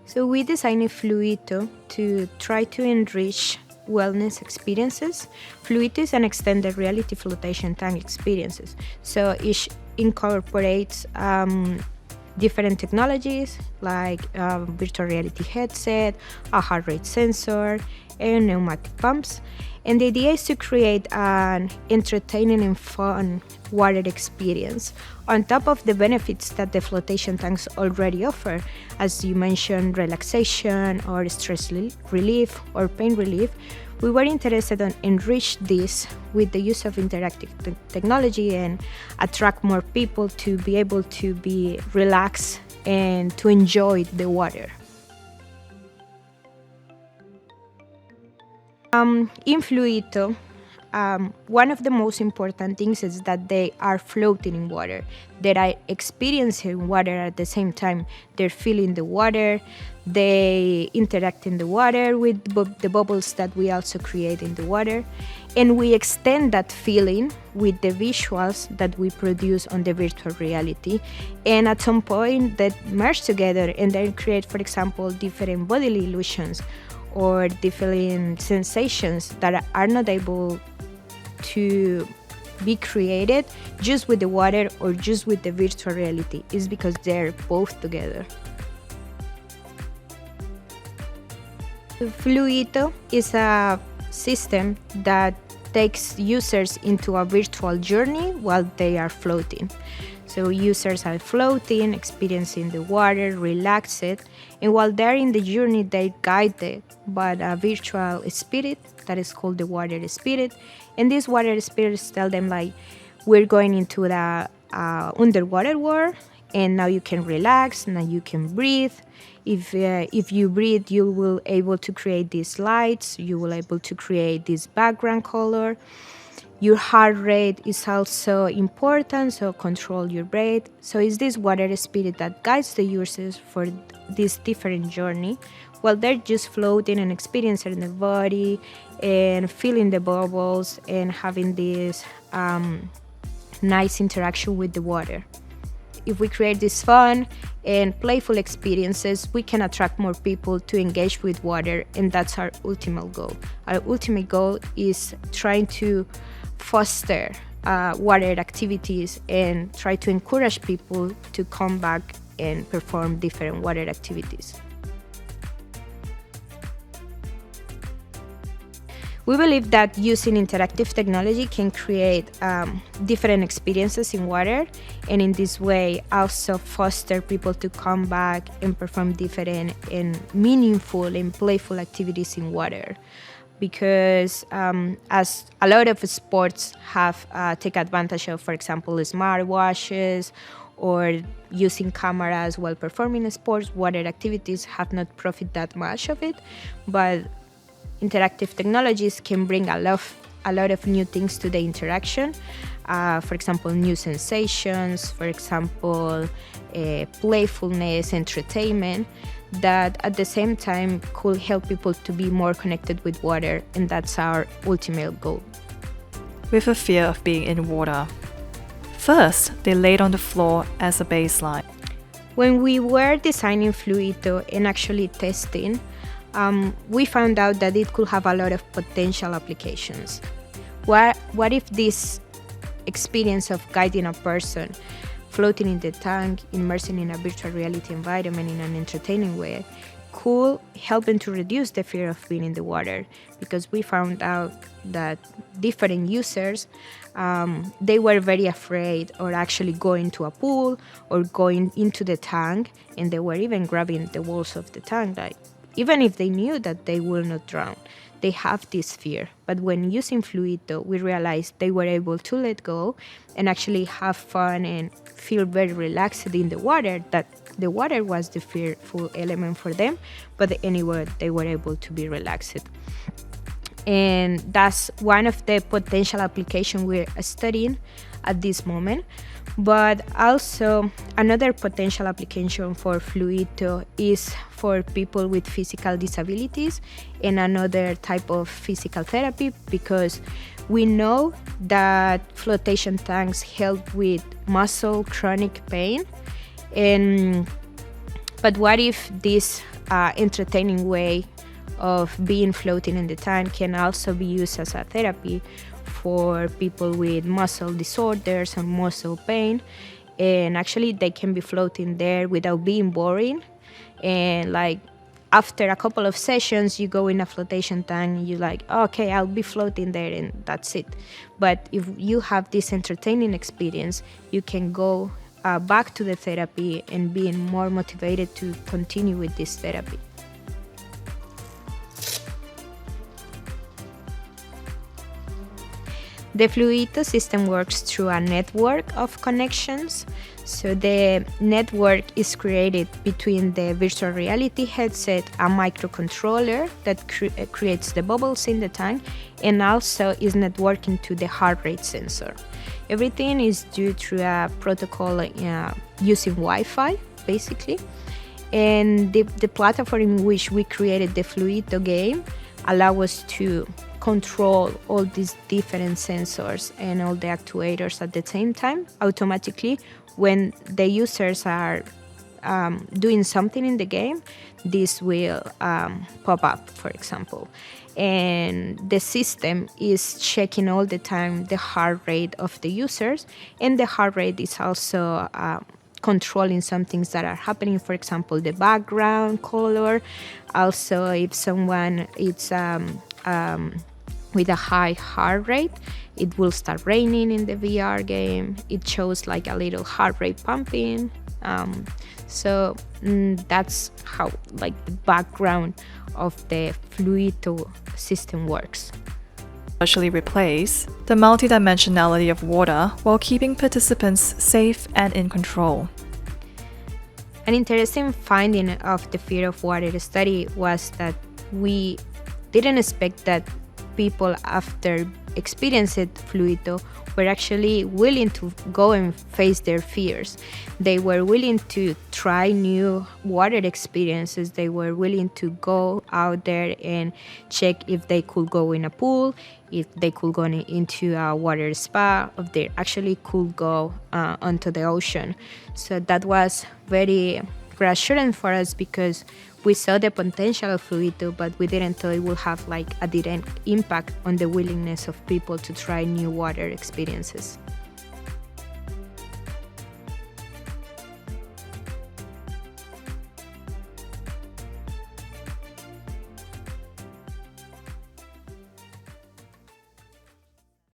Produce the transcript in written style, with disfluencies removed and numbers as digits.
So we designed Fluito to try to enrich wellness experiences. Fluito is an extended reality flotation tank experiences. So it incorporates different technologies like virtual reality headset, a heart rate sensor, and pneumatic pumps. And the idea is to create an entertaining and fun water experience on top of the benefits that the flotation tanks already offer. As you mentioned, relaxation or stress relief or pain relief. We were interested in enrich this with the use of interactive technology and attract more people to be able to be relaxed and to enjoy the water. In Fluito, one of the most important things is that they are floating in water. They are experiencing water at the same time. They're feeling the water. They interact in the water with the bubbles that we also create in the water. And we extend that feeling with the visuals that we produce on the virtual reality. And at some point, that merge together and then create, for example, different bodily illusions or different sensations that are not able to be created just with the water or just with the virtual reality. Is because they're both together. Fluito is a system that takes users into a virtual journey while they are floating. So users are floating, experiencing the water, relaxed, and while they're in the journey, they're guided by a virtual spirit that is called the water spirit. And these water spirits tell them like, we're going into the underwater world, and now you can relax, now you can breathe. If you breathe, you will able to create these lights, you will able to create this background color. Your heart rate is also important, so control your rate. So it's this water spirit that guides the users for this different journey while they're just floating and experiencing the body and feeling the bubbles and having this nice interaction with the water. If we create this fun and playful experiences, we can attract more people to engage with water, and that's our ultimate goal. Our ultimate goal is trying to foster water activities and try to encourage people to come back and perform different water activities. We believe that using interactive technology can create different experiences in water, and in this way also foster people to come back and perform different and meaningful and playful activities in water. Because as a lot of sports have take advantage of, for example, smartwatches or using cameras while performing sports, water activities have not profited that much of it, but interactive technologies can bring a lot of new things to the interaction. For example, new sensations, for example, playfulness, entertainment, that at the same time could help people to be more connected with water, and that's our ultimate goal. With a fear of being in water. First, they laid on the floor as a baseline. When we were designing Fluito and actually testing, we found out that it could have a lot of potential applications. What if this experience of guiding a person, floating in the tank, immersing in a virtual reality environment in an entertaining way, could help them to reduce the fear of being in the water? Because we found out that different users, they were very afraid or actually going to a pool or going into the tank, and they were even grabbing the walls of the tank, like, even if they knew that they will not drown. They have this fear. But when using Fluito, we realized they were able to let go and actually have fun and feel very relaxed in the water, that the water was the fearful element for them, but anyway, they were able to be relaxed. And that's one of the potential applications we're studying at this moment. But also another potential application for Fluito is for people with physical disabilities and another type of physical therapy, because we know that flotation tanks help with muscle chronic pain. But what if these entertaining way of being floating in the tank can also be used as a therapy for people with muscle disorders and muscle pain. And actually, they can be floating there without being boring. And like after a couple of sessions, you go in a flotation tank and you're like, okay, I'll be floating there and that's it. But if you have this entertaining experience, you can go back to the therapy and being more motivated to continue with this therapy. The Fluito system works through a network of connections. So the network is created between the virtual reality headset, a microcontroller that creates the bubbles in the tank, and also is networking to the heart rate sensor. Everything is due through a protocol using Wi-Fi, basically. And the platform in which we created the Fluito game allow us to control all these different sensors and all the actuators at the same time automatically. When the users are doing something in the game, this will pop up, for example. And the system is checking all the time the heart rate of the users, and the heart rate is also controlling some things that are happening, for example, the background color. Also, if someone is with a high heart rate, it will start raining in the VR game. It shows like a little heart rate pumping. So that's how like the background of the Fluito system works. Partially replace the multidimensionality of water while keeping participants safe and in control. An interesting finding of the fear of water study was that we didn't expect that people after experiencing Fluito were actually willing to go and face their fears. They were willing to try new water experiences. They were willing to go out there and check if they could go in a pool, if they could go into a water spa, if they actually could go onto the ocean. So that was very reassuring for us because we saw the potential of Fluito, but we didn't thought it would have like a direct impact on the willingness of people to try new water experiences.